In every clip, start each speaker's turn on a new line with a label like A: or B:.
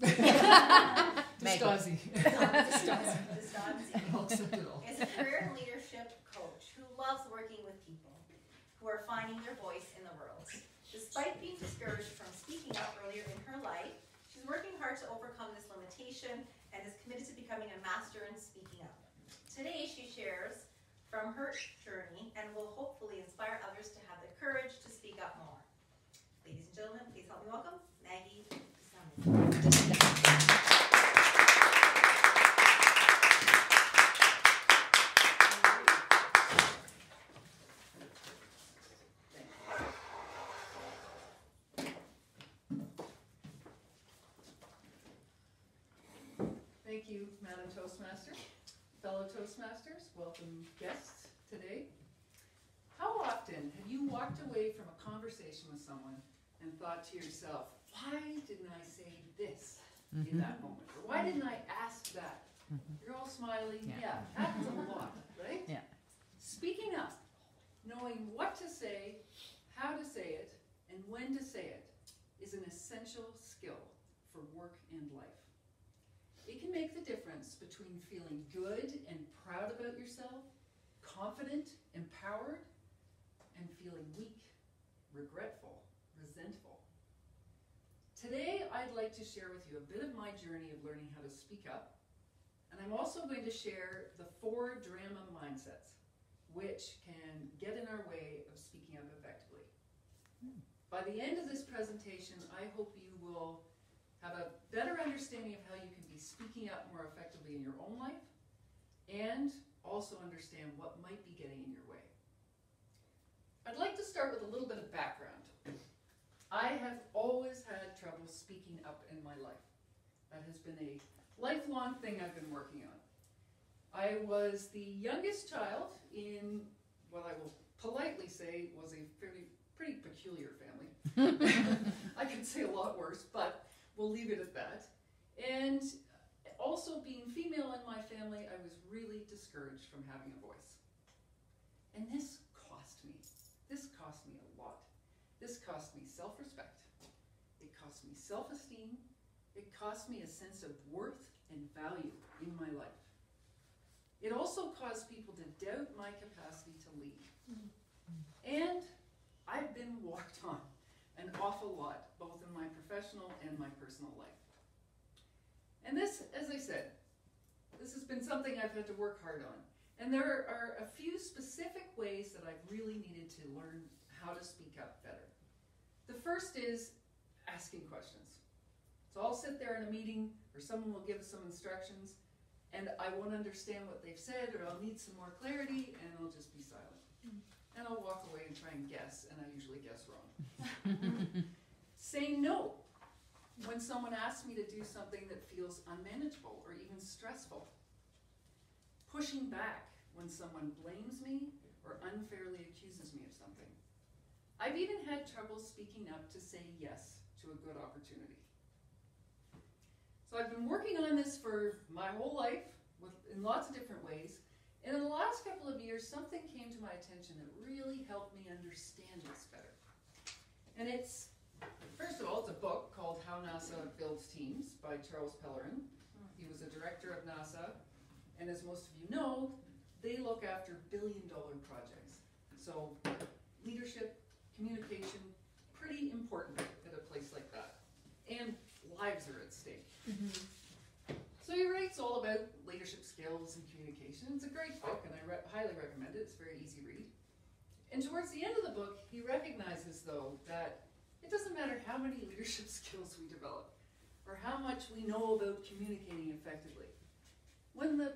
A: Stasi.
B: Is a career and leadership coach who loves working with people who are finding their voice in the world. Despite being discouraged from speaking up earlier in her life, she's working hard to overcome this limitation and is committed to becoming a master in speaking up. Today she shares from her journey and will hopefully inspire others to have the courage to speak up more. Ladies and gentlemen, please help me welcome Maggie Pisani.
A: Thank you, Madam Toastmaster. Fellow Toastmasters, welcome guests today. How often have you walked away from a conversation with someone and thought to yourself, why didn't I say this in that moment? Or why didn't I ask that? You're all smiling. Yeah, happens a lot, right?
C: Yeah.
A: Speaking up, knowing what to say, how to say it, and when to say it is an essential skill for work and life. It can make the difference between feeling good and proud about yourself, confident, empowered, and feeling weak, regretful, resentful. Today, I'd like to share with you a bit of my journey of learning how to speak up, and I'm also going to share the 4 drama mindsets, which can get in our way of speaking up effectively. By the end of this presentation, I hope you will have a better understanding of how you can be speaking up more effectively in your own life, and also understand what might be getting in your way. I'd like to start with a little bit of background. I have always had trouble speaking up in my life. That has been a lifelong thing I've been working on. I was the youngest child in what I will politely say was a pretty peculiar family. I could say a lot worse, but we'll leave it at that. And also being female in my family, I was really discouraged from having a voice. And this cost me. This cost me a lot. This cost me self-respect. It cost me self-esteem. It cost me a sense of worth and value in my life. It also caused people to doubt my capacity to lead. And I've been walked on an awful lot, both in my professional and my personal life. And this, as I said, this has been something I've had to work hard on. And there are a few specific ways that I've really needed to learn how to speak up better. The first is asking questions. So I'll sit there in a meeting, or someone will give us some instructions, and I won't understand what they've said, or I'll need some more clarity, and I'll just be silent. And I'll walk away and try and guess, and I usually guess wrong. Saying no when someone asks me to do something that feels unmanageable or even stressful. Pushing back when someone blames me or unfairly accuses me of something. I've even had trouble speaking up to say yes to a good opportunity. So I've been working on this for my whole life in lots of different ways. And in the last couple of years, something came to my attention that really helped me understand this better. And it's, first of all, it's a book called How NASA Builds Teams by Charles Pellerin. He was a director of NASA, and as most of you know, they look after billion-dollar projects. So leadership, communication, pretty important at a place like that. And lives are at stake. So he writes all about leadership skills and communication. It's a great book, and I highly recommend it. It's a very easy read. And towards the end of the book, he recognizes, though, that it doesn't matter how many leadership skills we develop or how much we know about communicating effectively. When the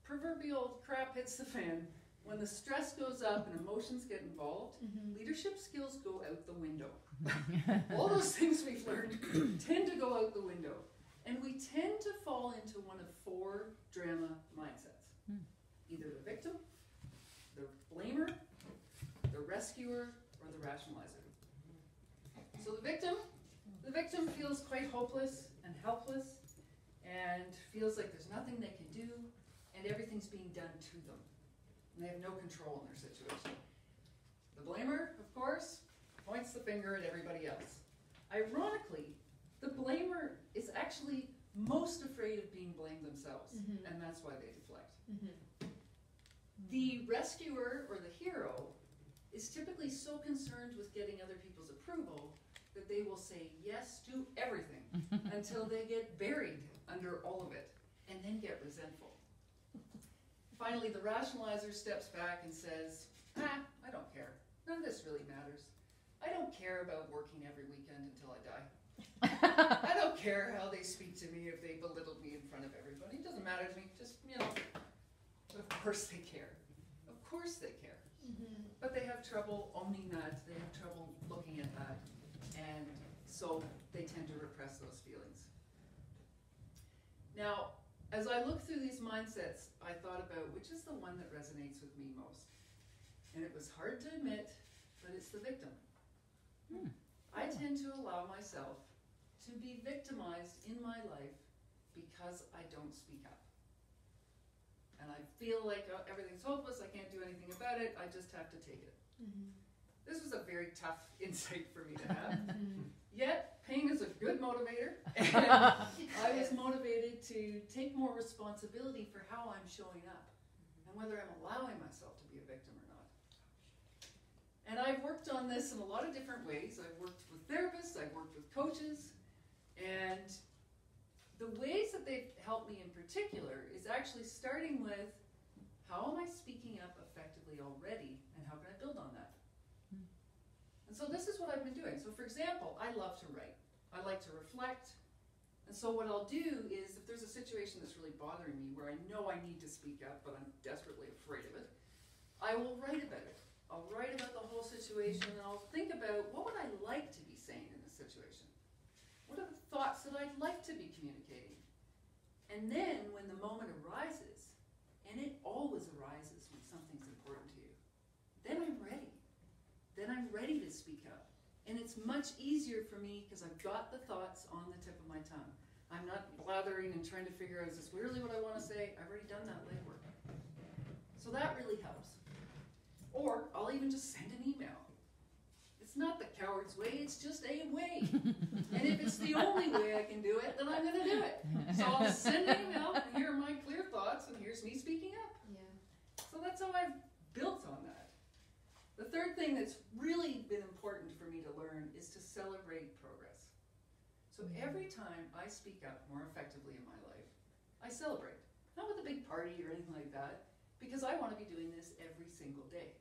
A: proverbial crap hits the fan, when the stress goes up and emotions get involved, leadership skills go out the window. All those things we've learned tend to go out the window. And we tend to fall into one of 4 drama mindsets. Either the victim, the blamer, the rescuer, or the rationalizer. So the victim feels quite hopeless and helpless and feels like there's nothing they can do and everything's being done to them. And they have no control in their situation. The blamer, of course, points the finger at everybody else. Ironically, the blamer is actually actually most afraid of being blamed themselves, and that's why they deflect. The rescuer or the hero is typically so concerned with getting other people's approval that they will say yes to everything until they get buried under all of it and then get resentful. Finally, the rationalizer steps back and says, I don't care. None of this really matters. I don't care about working every weekend until I die. I don't care how they speak to me if they belittle me in front of everybody. It doesn't matter to me. Just, of course they care. Of course they care. But they have trouble owning that. They have trouble looking at that. And so they tend to repress those feelings. Now, as I look through these mindsets, I thought about which is the one that resonates with me most. And it was hard to admit, but it's the victim. I tend to allow myself to be victimized in my life because I don't speak up. And I feel like everything's hopeless, I can't do anything about it, I just have to take it. This was a very tough insight for me to have. Yet, pain is a good motivator, and I was motivated to take more responsibility for how I'm showing up, and whether I'm allowing myself to be a victim or not. And I've worked on this in a lot of different ways. I've worked with therapists, I've worked with coaches, and the ways that they've helped me in particular is actually starting with, how am I speaking up effectively already, and how can I build on that? And so this is what I've been doing. So for example, I love to write. I like to reflect. And so what I'll do is, if there's a situation that's really bothering me where I know I need to speak up, but I'm desperately afraid of it, I will write about it. I'll write about the whole situation, and I'll think about, what would I like to be saying in this situation? What are the thoughts that I'd like to be communicating? And then when the moment arises, and it always arises when something's important to you, then I'm ready. Then I'm ready to speak up. And it's much easier for me because I've got the thoughts on the tip of my tongue. I'm not blathering and trying to figure out, is this really what I want to say? I've already done that legwork. So that really helps. Or I'll even just send an email. It's not the coward's way, it's just a way. And if it's the only way I can do it, then I'm going to do it. So I'll send an email, and here are my clear thoughts, and here's me speaking up. So that's how I've built on that. The third thing that's really been important for me to learn is to celebrate progress. So every time I speak up more effectively in my life, I celebrate. Not with a big party or anything like that, because I want to be doing this every single day.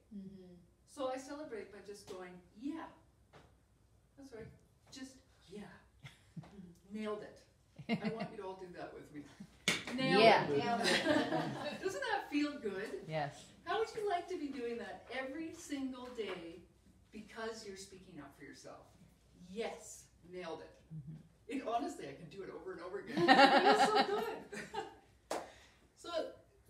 A: So I celebrate by just going, yeah. That's right. Just, yeah. Nailed it. I want you to all do that with me. Nailed it.
B: Nailed it.
A: Doesn't that feel good?
C: Yes.
A: How would you like to be doing that every single day because you're speaking up for yourself? Yes. Nailed it. Honestly, I can do it over and over again. It feels so good. So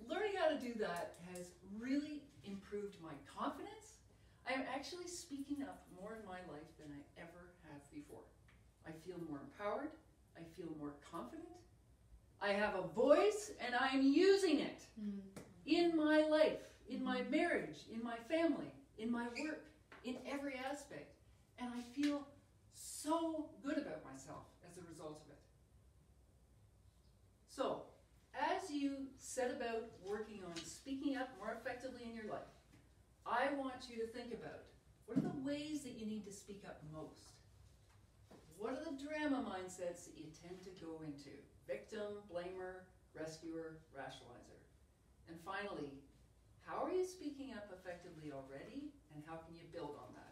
A: learning how to do that has really improved my confidence. I am actually speaking up more in my life than I ever have before. I feel more empowered. I feel more confident. I have a voice, and I am using it in my life, in my marriage, in my family, in my work, in every aspect. And I feel so good about myself as a result of it. So, as you set about working on speaking up more effectively in your life, I want you to think about, what are the ways that you need to speak up most? What are the drama mindsets that you tend to go into? Victim, blamer, rescuer, rationalizer. And finally, how are you speaking up effectively already, and how can you build on that?